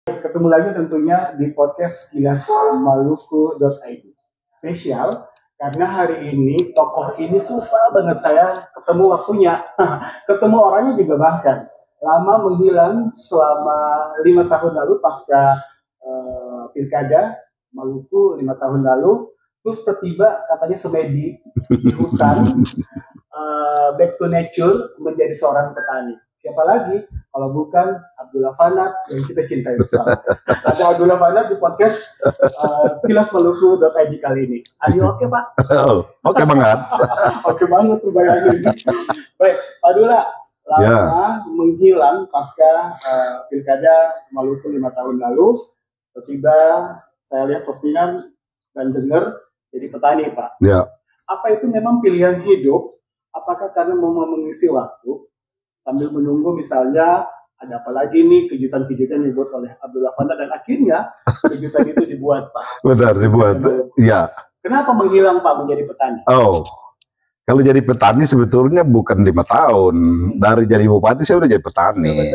Ketemu lagi tentunya di podcast kilasmaluku.id. Spesial karena hari ini tokoh ini susah banget saya ketemu waktunya. Ketemu orangnya juga bahkan lama menghilang selama 5 tahun lalu pasca pilkada Maluku 5 tahun lalu. Terus tiba katanya semedi di hutan, back to nature menjadi seorang petani. Siapa lagi kalau bukan Abdullah Fanat yang kita cintai bersama. Ada Abdullah Fanat di podcast kilasmaluku.id kali ini. Ayo oke Pak? Oke banget. Oke banget tuh bayangin. Baik, Pak Abdullah lama menghilang pasca pilkada Maluku 5 tahun lalu. Tiba saya lihat postingan dan dengar jadi petani Pak. Ya. Apa itu memang pilihan hidup? Apakah karena mau mengisi waktu? Sambil menunggu misalnya ada apa lagi nih kejutan-kejutan yang dibuat oleh Abdullah Fanat dan akhirnya kejutan itu dibuat Pak. Benar dibuat. Iya. Kenapa menghilang Pak menjadi petani? Oh, kalau jadi petani sebetulnya bukan 5 tahun. Dari jadi bupati saya udah jadi petani.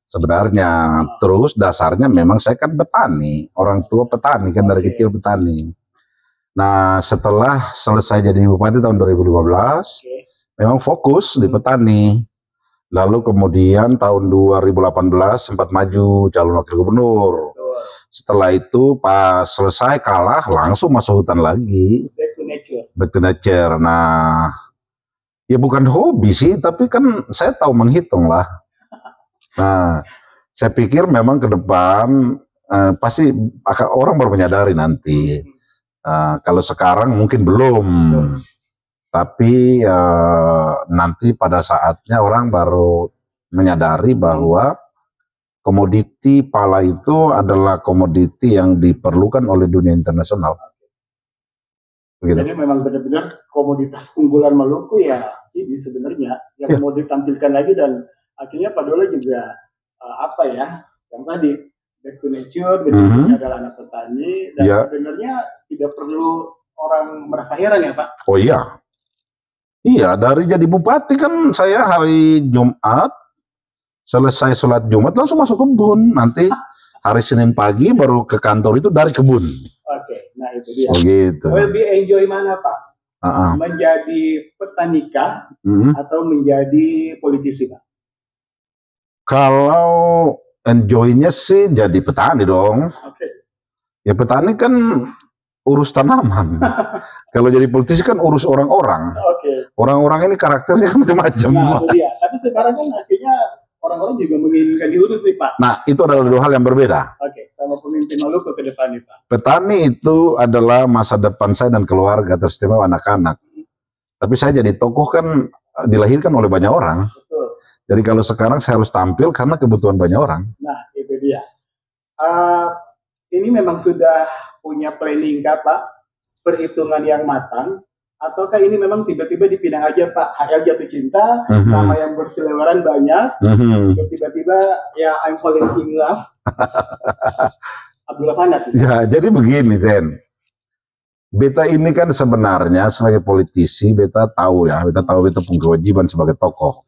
Sebenarnya. Terus dasarnya memang saya kan petani. Orang tua petani kan dari kecil petani. Nah setelah selesai jadi bupati tahun 2015, memang fokus di petani. Lalu kemudian tahun 2018 sempat maju calon wakil gubernur. Setelah itu pas selesai kalah langsung masuk hutan lagi. Back to nature. Nah, ya bukan hobi sih, tapi kan saya tahu menghitung lah. Nah, saya pikir memang ke depan pasti orang baru menyadari nanti. Kalau sekarang mungkin belum. Tapi nanti pada saatnya orang baru menyadari bahwa komoditi pala itu adalah komoditi yang diperlukan oleh dunia internasional. Begitu. Jadi memang benar-benar komoditas unggulan Maluku ya ini sebenarnya yang mau ditampilkan lagi dan akhirnya Pak Dola juga yang tadi back to nature, basicnya adalah anak petani dan sebenarnya tidak perlu orang merasa heran ya Pak. Oh iya. Iya, dari jadi bupati kan saya hari Jumat, selesai sholat Jumat langsung masuk kebun. Nanti hari Senin pagi baru ke kantor itu dari kebun. Oke, nah itu dia. Oh gitu. Lebih enjoy mana Pak? Menjadi petani kah atau menjadi politisi Pak? Kalau enjoynya sih jadi petani dong. Ya petani kan urus tanaman. Kalau jadi politisi kan urus orang-orang. Orang-orang ini karakternya kan macam-macam. Nah, itu dia. Tapi sekarang kan akhirnya orang-orang juga menginginkan diurus nih Pak. Nah, itu adalah dua hal yang berbeda. Sama pemimpin Maluku ke depan nih Pak. Petani itu adalah masa depan saya dan keluarga, teristimewa anak-anak. Tapi saya jadi tokoh kan dilahirkan oleh banyak orang. Betul. Jadi kalau sekarang saya harus tampil karena kebutuhan banyak orang. Nah, itu dia. Ini memang sudah punya planning kah Pak? Perhitungan yang matang? Ataukah ini memang tiba-tiba dipinang aja Pak? HL jatuh cinta, nama yang berseliweran banyak, tiba-tiba ya I'm falling in love. Abdullah Fanat. Ya, jadi begini Zen. Beta ini kan sebenarnya sebagai politisi, beta tahu beta punya kewajiban sebagai tokoh.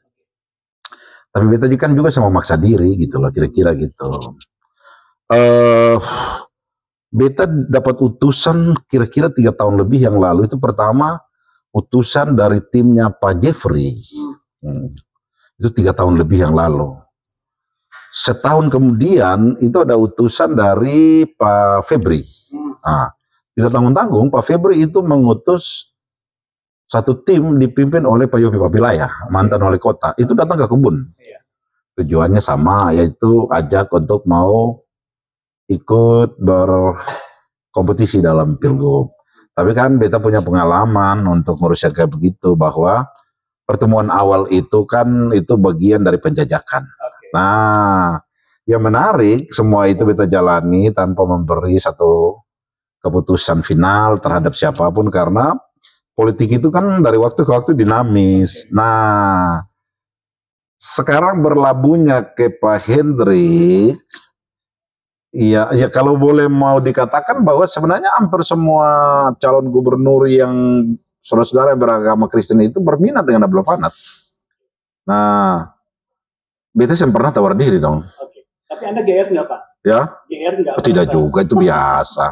Tapi beta kan juga sama maksa diri gitu loh, kira-kira gitu. Beta dapat utusan kira-kira 3 tahun lebih yang lalu. Itu pertama utusan dari timnya Pak Jeffrey. Itu 3 tahun lebih yang lalu. Setahun kemudian itu ada utusan dari Pak Febri. Tidak tanggung-tanggung Pak Febri itu mengutus satu tim dipimpin oleh Pak Yopi Papilaya, mantan wali kota. Itu datang ke kebun. Tujuannya sama, yaitu ajak untuk mau ikut berkompetisi dalam pilgub. Tapi kan beta punya pengalaman untuk ngurus yang kayak begitu, bahwa pertemuan awal itu kan itu bagian dari penjajakan. Nah, yang menarik semua itu beta jalani tanpa memberi satu keputusan final terhadap siapapun, karena politik itu kan dari waktu ke waktu dinamis. Nah, sekarang berlabuhnya ke Pak Hendrik. Iya, ya kalau boleh mau dikatakan bahwa sebenarnya hampir semua calon gubernur yang saudara-saudara yang beragama Kristen itu berminat dengan Abdullah Fanat. Nah, beta yang pernah tawar diri dong. Tapi Anda gayat nggak Pak? Ya, GR nggak tidak merasa. juga, itu biasa.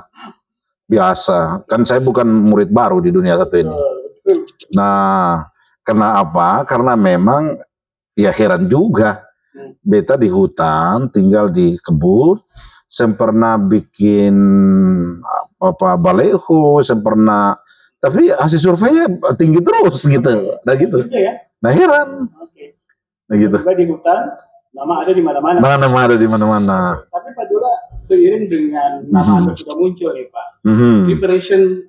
Biasa. Kan saya bukan murid baru di dunia satu ini. Betul. Nah, karena apa? Karena memang ya heran juga. Beta di hutan, tinggal di kebun, saya pernah bikin apa baleho, saya pernah, tapi hasil surveinya tinggi terus gitu. Nah gitu. Iya ya. Nah heran. Oke. Nah gitu. Juga di hutan, nama ada di mana-mana. Nama ada di mana-mana. Tapi Pak Dula, seiring dengan nama Anda sudah muncul nih Pak, preparation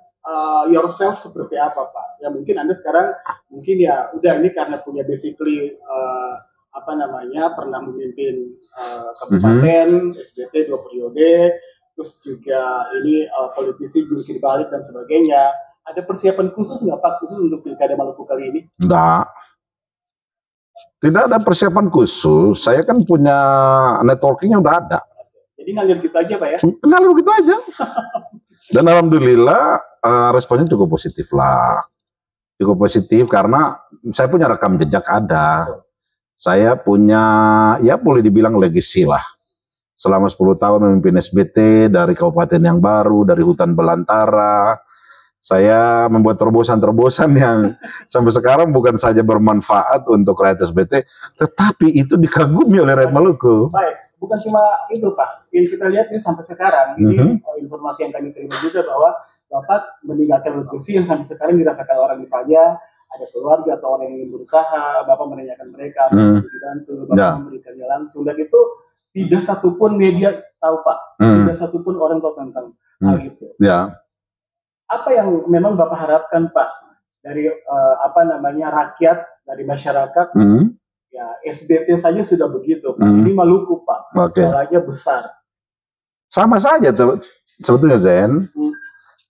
yourself seperti apa Pak? Ya mungkin Anda sekarang mungkin ya udah ini karena punya basically apa namanya pernah memimpin kabupaten, SBT 2 periode, terus juga ini politisi jungkir balik dan sebagainya. Ada persiapan khusus nggak Pak khusus untuk Pilkada Maluku kali ini? Enggak. Tidak ada persiapan khusus. Saya kan punya networkingnya udah ada. Jadi ngalir gitu aja Pak ya? Ngalir gitu aja. Dan alhamdulillah responnya cukup positif lah. Cukup positif karena saya punya rekam jejak ada. Saya punya, ya boleh dibilang legacy lah. Selama 10 tahun memimpin SBT dari kabupaten yang baru, dari hutan belantara. Saya membuat terobosan-terobosan yang sampai sekarang bukan saja bermanfaat untuk rakyat SBT, tetapi itu dikagumi oleh rakyat Maluku. Baik, bukan cuma itu Pak. Yang kita lihat ini sampai sekarang, ini informasi yang kami terima juga bahwa Bapak meninggalkan legacy yang sampai sekarang dirasakan orang misalnya, ada keluarga atau orang yang ingin berusaha, Bapak menanyakan mereka, Bapak dibantu, Bapak memberikannya langsung, dan itu tidak satupun media tahu Pak, tidak satupun orang tahu tentang hal itu. Ya. Apa yang memang Bapak harapkan Pak dari apa namanya rakyat, dari masyarakat? Ya SBT saja sudah begitu Pak, ini Maluku Pak, skalanya besar. Sama saja sebetulnya Zen.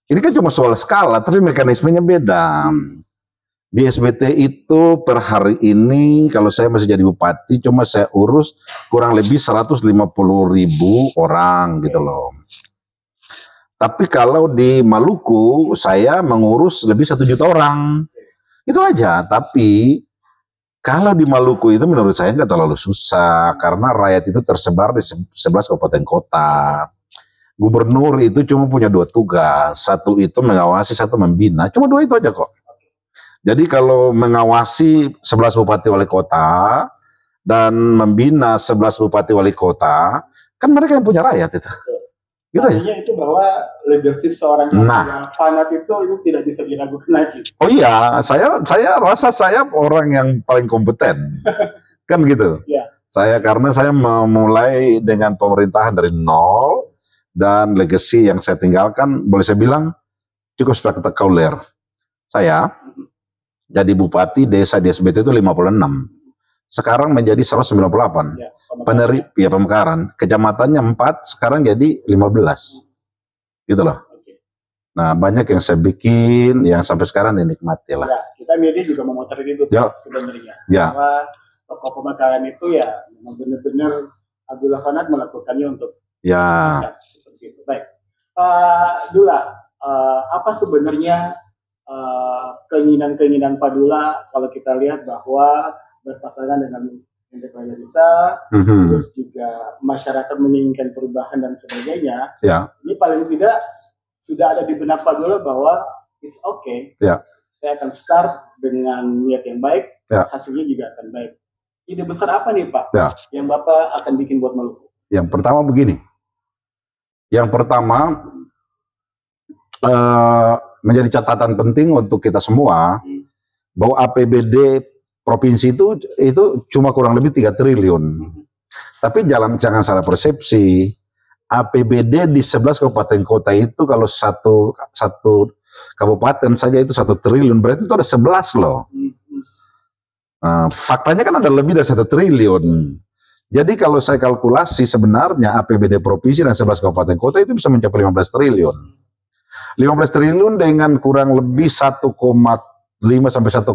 Ini kan cuma soal skala, tapi mekanismenya beda. Di SBT itu per hari ini kalau saya masih jadi bupati cuma saya urus kurang lebih 150.000 orang gitu loh. Tapi kalau di Maluku saya mengurus lebih 1 juta orang. Itu aja. Tapi kalau di Maluku itu menurut saya nggak terlalu susah karena rakyat itu tersebar di 11 kabupaten kota. Gubernur itu cuma punya 2 tugas. Satu itu mengawasi, satu membina. Cuma 2 itu aja kok. Jadi kalau mengawasi 11 bupati wali kota dan membina 11 bupati wali kota, kan mereka yang punya rakyat itu. Gitu artinya ya? Itu bahwa leadership seorang yang fanat itu tidak bisa diragukan lagi. Oh iya, saya rasa saya orang yang paling kompeten. Kan gitu. Ya. Karena saya memulai dengan pemerintahan dari nol dan legacy yang saya tinggalkan, boleh saya bilang cukup spektakuler. Saya jadi bupati desa di SBT itu 56. Sekarang menjadi 198. Ya, Pemekaran. Kecamatannya 4, sekarang jadi 15. Gitu loh. Nah, banyak yang saya bikin, yang sampai sekarang dinikmati lah. Ya, kita media juga memotret itu sebenarnya. Ya. Bahwa tokoh pemekaran itu ya memang benar-benar Abdullah Fanat melakukannya untuk seperti itu. Baik. Dula, apa sebenarnya keinginan-keinginan Pak Dula kalau kita lihat bahwa berpasangan dengan Hendrik Raya Risa, terus juga masyarakat menginginkan perubahan dan sebagainya. Ya. Ini paling tidak sudah ada di benak Pak Dula bahwa it's okay. Ya. Saya akan start dengan niat yang baik, hasilnya juga akan baik. Ide besar apa nih Pak yang Bapak akan bikin buat Maluku? Yang pertama begini. Yang pertama menjadi catatan penting untuk kita semua bahwa APBD provinsi itu cuma kurang lebih 3 triliun. Tapi jangan salah persepsi. APBD di 11 kabupaten kota itu kalau satu kabupaten saja itu 1 triliun, berarti itu ada 11 loh. Faktanya kan ada lebih dari 1 triliun. Jadi kalau saya kalkulasi sebenarnya APBD provinsi dan 11 kabupaten kota itu bisa mencapai 15 triliun. 15 triliun dengan kurang lebih 1,5 sampai 1,7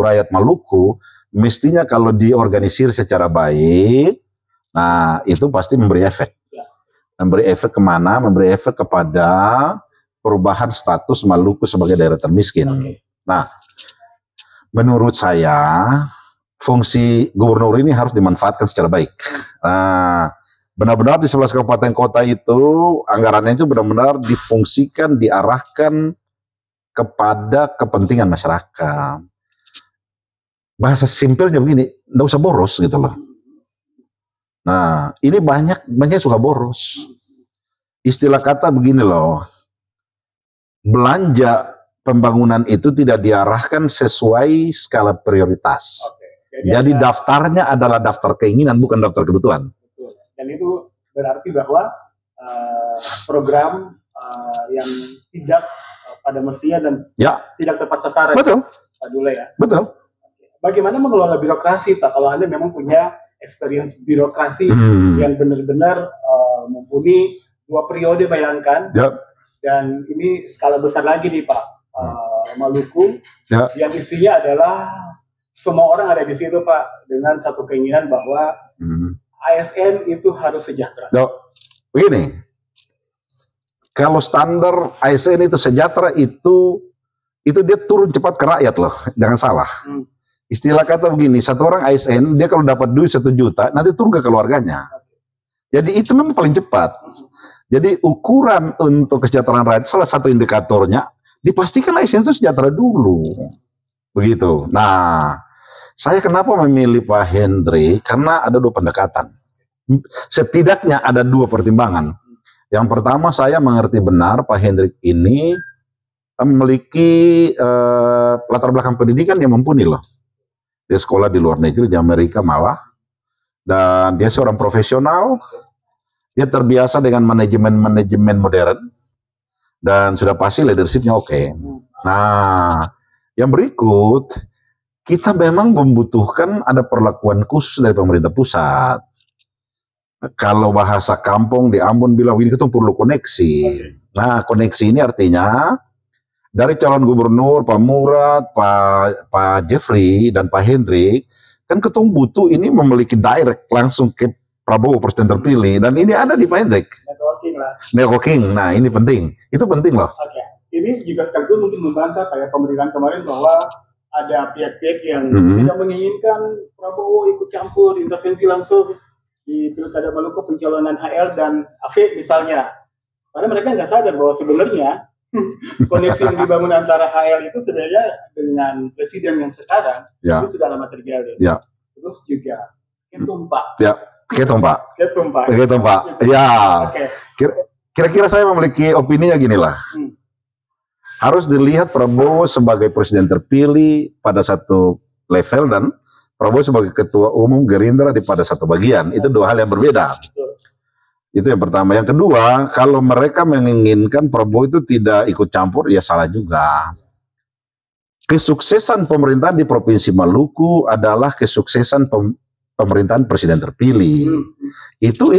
rakyat Maluku, mestinya kalau diorganisir secara baik, nah itu pasti memberi efek. Memberi efek kemana? Memberi efek kepada perubahan status Maluku sebagai daerah termiskin. Nah, menurut saya fungsi gubernur ini harus dimanfaatkan secara baik. Nah, Benar-benar di 11 kabupaten kota itu anggarannya itu benar-benar difungsikan, diarahkan kepada kepentingan masyarakat. Bahasa simpelnya begini, nggak usah boros gitu loh. Nah, ini banyak suka boros. Istilah kata begini loh, belanja pembangunan itu tidak diarahkan sesuai skala prioritas. Jadi daftarnya adalah daftar keinginan, bukan daftar kebutuhan. Dan itu berarti bahwa program yang tidak pada mestinya dan tidak tepat sasaran. Betul. Pak Dula ya. Betul. Bagaimana mengelola birokrasi, Pak? Kalau Anda memang punya experience birokrasi yang benar-benar mumpuni 2 periode, bayangkan. Dan ini skala besar lagi nih, Pak. Maluku, yang isinya adalah semua orang ada di situ, Pak, dengan satu keinginan bahwa ASN itu harus sejahtera. Begini, kalau standar ASN itu sejahtera itu dia turun cepat ke rakyat loh, jangan salah. Istilah kata begini, satu orang ASN dia kalau dapat duit 1 juta nanti turun ke keluarganya. Jadi itu memang paling cepat. Jadi ukuran untuk kesejahteraan rakyat salah satu indikatornya dipastikan ASN itu sejahtera dulu. Begitu. Nah, saya kenapa memilih Pak Hendrik? Karena ada 2 pendekatan. Setidaknya ada 2 pertimbangan. Yang pertama, saya mengerti benar Pak Hendrik ini memiliki latar belakang pendidikan yang mumpuni loh. Dia sekolah di luar negeri, di Amerika malah. Dan dia seorang profesional. Dia terbiasa dengan manajemen modern. Dan sudah pasti leadershipnya oke. Nah, yang berikut, kita memang membutuhkan ada perlakuan khusus dari pemerintah pusat. Kalau bahasa kampung di Ambon bilang, ini kita perlu koneksi. Nah, koneksi ini artinya, dari calon gubernur, Pak Murad, Pak Jeffrey, dan Pak Hendrik, kan ketemu butuh ini memiliki direct langsung ke Prabowo presiden terpilih, dan ini ada di Pak Hendrik. Networking lah. Networking, nah ini penting. Itu penting loh. Oke. Ini juga sekaligus mungkin membantah kayak pemerintahan kemarin bahwa ada pihak-pihak yang tidak menginginkan Prabowo ikut campur, intervensi langsung di Pilkada Maluku, pencalonan HL dan AV misalnya. Karena mereka nggak sadar bahwa sebenarnya koneksi yang dibangun antara HL itu sebenarnya dengan presiden yang sekarang itu sudah lama terjalin. Terus juga ketumpak. Ketumpak. Ya. Kira-kira saya memiliki opininya gini lah. Harus dilihat Prabowo sebagai presiden terpilih pada satu level dan Prabowo sebagai ketua umum Gerindra di pada satu bagian. Itu 2 hal yang berbeda. Itu yang pertama. Yang kedua, kalau mereka menginginkan Prabowo itu tidak ikut campur, ya salah juga. Kesuksesan pemerintahan di Provinsi Maluku adalah kesuksesan pemerintahan presiden terpilih. Itu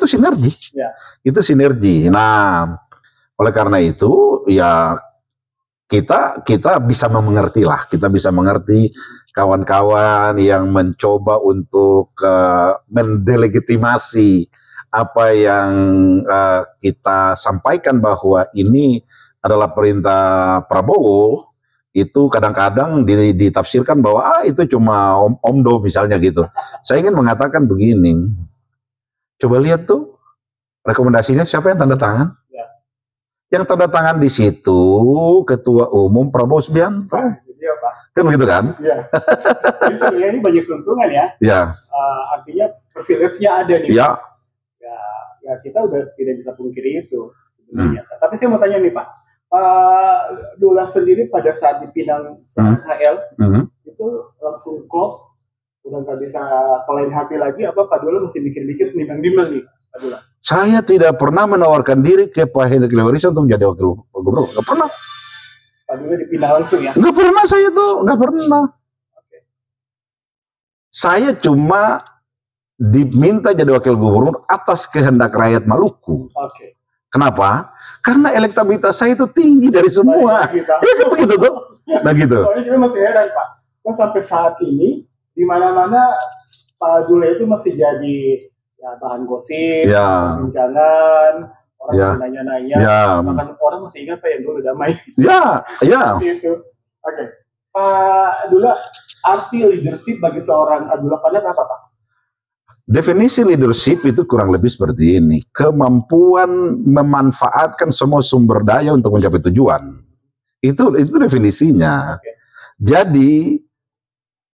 sinergi. Itu sinergi. Nah, oleh karena itu ya kita bisa mengerti lah. Kita bisa mengerti kawan-kawan yang mencoba untuk mendelegitimasi apa yang kita sampaikan bahwa ini adalah perintah Prabowo, itu kadang-kadang ditafsirkan bahwa itu cuma omdo misalnya gitu. Saya ingin mengatakan begini, coba lihat tuh rekomendasinya siapa yang tanda tangan? Yang tanda tangan di situ Ketua Umum Prabowo Subianto. Kan begitu kan? Iya. Jadi sebenarnya ini banyak keuntungan ya. Artinya privilege-nya ada nih. Ya kita udah tidak bisa pungkiri itu sebenarnya. Tapi saya mau tanya nih Pak Dula sendiri pada saat dipinang sama HL itu langsung klop, udah nggak bisa kelain hati lagi, apa Pak Dula mesti mikir-mikir nimbang-nimbang nih Pak Dula? Saya tidak pernah menawarkan diri ke Pak Hendrik Lewarisa untuk menjadi wakil gubernur, nggak pernah. Pak Dula dipindah langsung ya? Nggak pernah saya tuh, nggak pernah. Saya cuma diminta jadi wakil gubernur atas kehendak rakyat Maluku. Kenapa? Karena elektabilitas saya itu tinggi dari semua. Ya kan begitu tuh. Nah gitu. Soalnya kita masih heran Pak. Kan sampai saat ini di mana-mana Pak Dula itu masih jadi bahan gosip, perbincangan, orang masih nanya-nanya. Bahkan orang masih ingat Pak yang dulu damai. Gitu. Pak Dula, arti leadership bagi seorang Abdullah Fanat apa Pak? Definisi leadership itu kurang lebih seperti ini. Kemampuan memanfaatkan semua sumber daya untuk mencapai tujuan. Itu definisinya. Jadi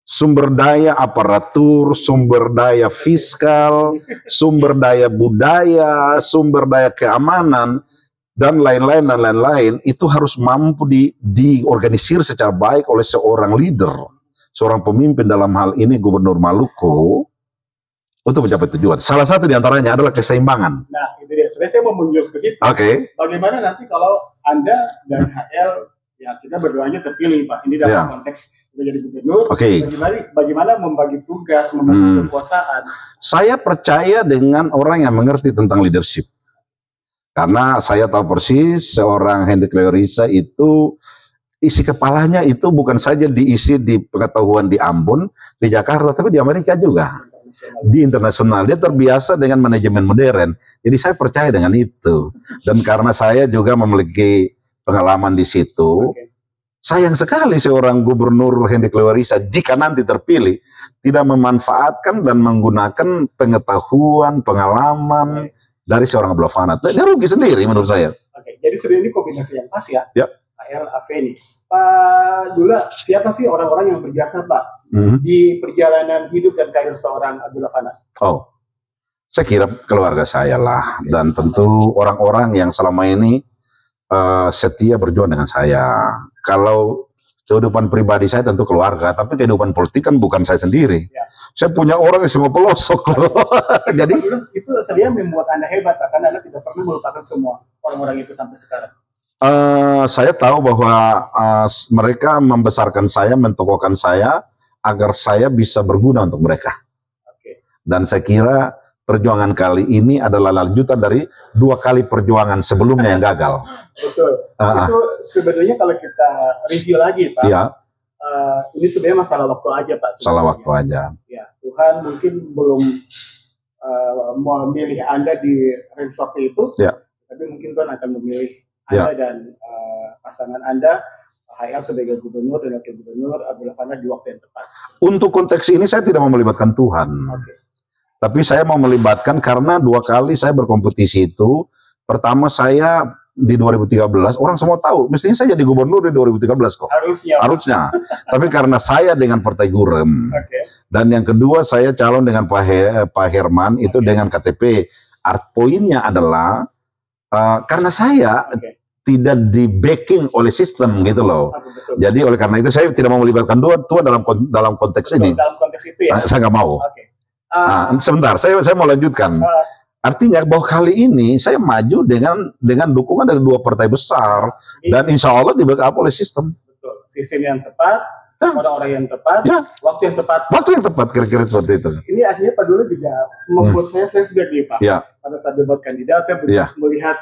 sumber daya aparatur, sumber daya fiskal, sumber daya budaya, sumber daya keamanan, dan lain-lain itu harus mampu diorganisir secara baik oleh seorang leader, seorang pemimpin, dalam hal ini Gubernur Maluku, untuk mencapai tujuan. Salah satu diantaranya adalah keseimbangan. Nah, itu dia. Sebenarnya saya mau menjurus ke situ. Bagaimana nanti kalau Anda dan HL, ya kita berdoanya terpilih, Pak. Ini dalam konteks menjadi gubernur. Bagaimana membagi tugas, membagi kekuasaan. Saya percaya dengan orang yang mengerti tentang leadership. Karena saya tahu persis seorang Hendrik Leorisa itu isi kepalanya itu bukan saja diisi di pengetahuan di Ambon, di Jakarta, tapi di Amerika juga. Di internasional, dia terbiasa dengan manajemen modern. Jadi saya percaya dengan itu. Dan karena saya juga memiliki pengalaman di situ, sayang sekali seorang Gubernur Hendrik Leorisa jika nanti terpilih tidak memanfaatkan dan menggunakan pengetahuan, pengalaman dari seorang Abdullah Fanat. Dia rugi sendiri menurut saya. Jadi sebenarnya ini kombinasi yang pas ya. HL Afeni. Pak Dula, siapa sih orang-orang yang berjasa, Pak, di perjalanan hidup dan karir seorang Abdullah Fanat? Saya kira keluarga saya lah, dan tentu orang-orang yang selama ini setia berjuang dengan saya. Kalau kehidupan pribadi saya tentu keluarga, tapi kehidupan politik kan bukan saya sendiri. Saya punya orang di semua pelosok loh. Jadi itu sebenarnya membuat Anda hebat, karena Anda tidak pernah melupakan semua orang-orang itu sampai sekarang. Saya tahu bahwa mereka membesarkan saya, mentokohkan saya, agar saya bisa berguna untuk mereka. Dan saya kira perjuangan kali ini adalah lanjutan dari 2 kali perjuangan sebelumnya yang gagal. Betul. Itu sebenarnya kalau kita review lagi, Pak, ini sebenarnya masalah waktu aja, Pak. Masalah waktu aja. Ya, Tuhan mungkin belum memilih Anda di range waktu itu, tapi mungkin Tuhan akan memilih Anda dan pasangan Anda, HL sebagai gubernur dan wakil gubernur Abdullah Fanat di waktu yang tepat. Untuk konteks ini saya tidak mau melibatkan Tuhan. Tapi saya mau melibatkan karena 2 kali saya berkompetisi itu. Pertama saya di 2013, orang semua tahu, mestinya saya jadi gubernur di 2013 kok. Harusnya. Tapi karena saya dengan Partai Gurem. Dan yang kedua saya calon dengan Pak Herman itu dengan KTP. Poinnya adalah karena saya tidak di backing oleh sistem gitu loh. Jadi oleh karena itu saya tidak mau melibatkan Tuhan dalam konteks ini. Dalam konteks itu ya. Saya nggak mau. Sebentar, saya mau lanjutkan. Artinya bahwa kali ini saya maju dengan dukungan dari 2 partai besar dan insya Allah di backup oleh sistem. Betul. Sistem yang tepat, orang-orang yang tepat, waktu yang tepat. Waktu yang tepat kira-kira seperti itu. Ini akhirnya Pak Dula juga membuat saya flashback nih, Pak. Pada saat debat kandidat saya melihat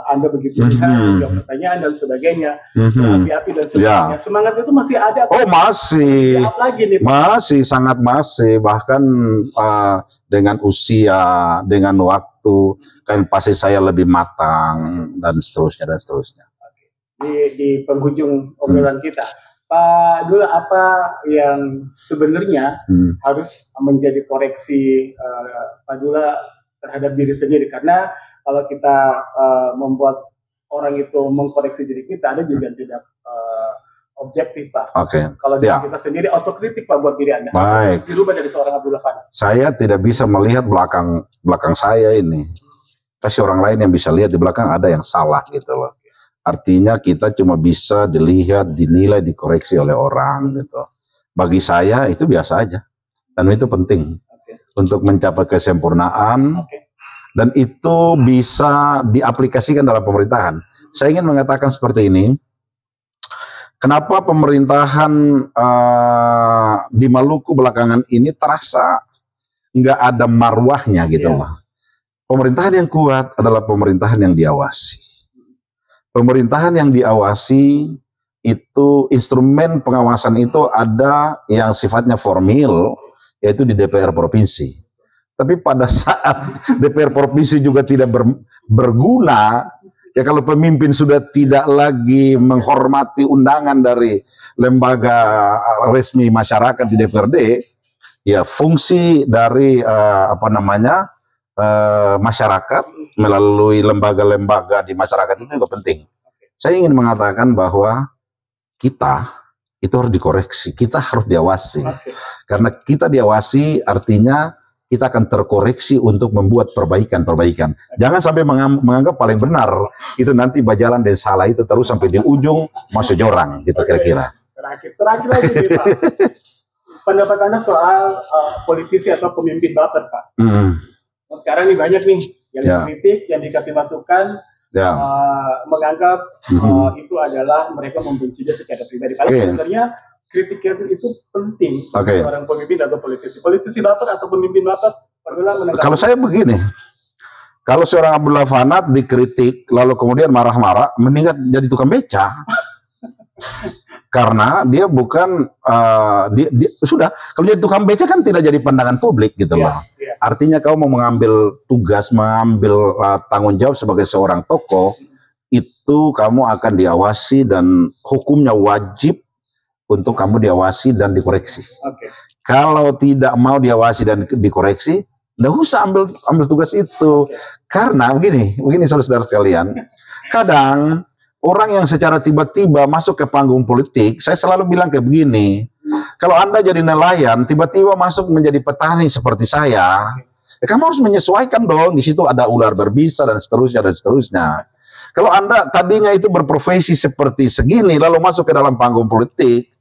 Anda begitu menjawab pertanyaan dan sebagainya, api-api dan sebagainya. Semangat itu masih ada. Masih. Lagi nih, Pak. Masih, sangat masih. Bahkan dengan usia, dengan waktu, kan pasti saya lebih matang dan seterusnya dan seterusnya. Di penghujung obrolan kita, Pak Dula, apa yang sebenarnya harus menjadi koreksi Pak Dula terhadap diri sendiri? Karena kalau kita membuat orang itu mengkoreksi diri kita, ada juga tidak objektif, Pak. Kalau kita sendiri otokritik, Pak, buat diri Anda. Baik. Harus dirubah dari seorang Abdullah Fanat. Saya tidak bisa melihat belakang saya ini. Pasti orang lain yang bisa lihat di belakang ada yang salah gitu loh. Artinya kita cuma bisa dilihat, dinilai, dikoreksi oleh orang gitu. Bagi saya itu biasa aja. Dan itu penting untuk mencapai kesempurnaan. Dan itu bisa diaplikasikan dalam pemerintahan. Saya ingin mengatakan seperti ini. Kenapa pemerintahan di Maluku belakangan ini terasa nggak ada marwahnya gitu loh. Pemerintahan yang kuat adalah pemerintahan yang diawasi. Pemerintahan yang diawasi itu instrumen pengawasan itu ada yang sifatnya formil, yaitu di DPR provinsi. Tapi pada saat DPR provinsi juga tidak berguna, ya kalau pemimpin sudah tidak lagi menghormati undangan dari lembaga resmi masyarakat di DPRD, ya fungsi dari masyarakat melalui lembaga-lembaga di masyarakat itu juga penting. Saya ingin mengatakan bahwa kita itu harus dikoreksi, kita harus diawasi. Karena kita diawasi artinya kita akan terkoreksi untuk membuat perbaikan-perbaikan. Jangan sampai menganggap paling benar, itu nanti bajalan dan salah itu terus sampai di ujung masuk jurang, gitu kira-kira. Terakhir lagi nih Pak. Pendapat Anda soal politisi atau pemimpin Baper, Pak. Sekarang nih banyak nih yang dikritik, yang dikasih masukan, menganggap itu adalah mereka membenci dia secara pribadi. Kalau sebenarnya kritik itu penting untuk orang pemimpin atau politisi Baper atau pemimpin Baper perlulah menegakkan. Kalau saya begini, kalau seorang Abdullah Fanat dikritik lalu kemudian marah-marah, mendingan jadi tukang beca. Karena dia bukan sudah kalau jadi tukang beca kan tidak jadi pandangan publik gitu loh. Artinya kau mau mengambil tugas, mengambil tanggung jawab sebagai seorang tokoh, itu kamu akan diawasi dan hukumnya wajib untuk kamu diawasi dan dikoreksi. Kalau tidak mau diawasi dan dikoreksi, nggak usah ambil tugas itu. Karena begini saudara-saudara sekalian, kadang orang yang secara tiba-tiba masuk ke panggung politik, saya selalu bilang kayak begini, kalau Anda jadi nelayan, tiba-tiba masuk menjadi petani seperti saya, ya kamu harus menyesuaikan dong, di situ ada ular berbisa dan seterusnya dan seterusnya. Kalau Anda tadinya itu berprofesi seperti segini, lalu masuk ke dalam panggung politik,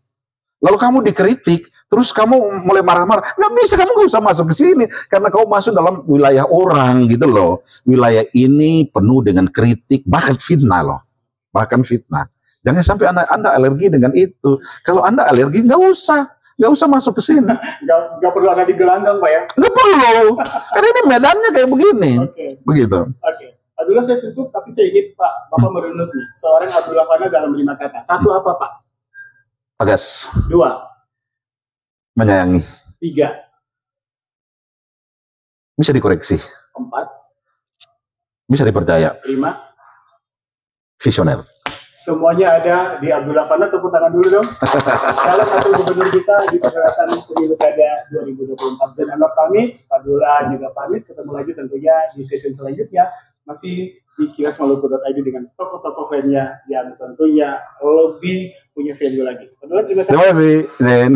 lalu kamu dikritik, terus kamu mulai marah-marah, nggak bisa, kamu nggak usah masuk ke sini, karena kamu masuk dalam wilayah orang gitu loh. Wilayah ini penuh dengan kritik, bahkan fitnah loh. Bahkan fitnah. Jangan sampai anda alergi dengan itu. Kalau Anda alergi, nggak usah masuk ke sini. Nggak perlu ada di gelanggang, Pak ya? Nggak perlu. Karena ini medannya kayak begini. Begitu. Abdullah, saya tutup, tapi saya ingin Pak, Bapak merunut nih. Seorang Abdullah Fana dalam 5 kata. 1 apa, Pak? Tegas. 2. Menyayangi. 3. Bisa dikoreksi. 4. Bisa dipercaya. 5. Visioner. Semuanya ada di Abdullah Fana. Tepuk tangan dulu dong. Salah satu gubernur kita di perhelatan pemilu kada 2024. Zain Anwar pamit, Abdullah juga pamit. Ketemu lagi tentunya di sesi selanjutnya. Masih di kilasmaluku.id dengan tokoh-tokoh lainnya yang tentunya lebih punya value lagi. Abdullah, terima kasih. Terima kasih, Zain.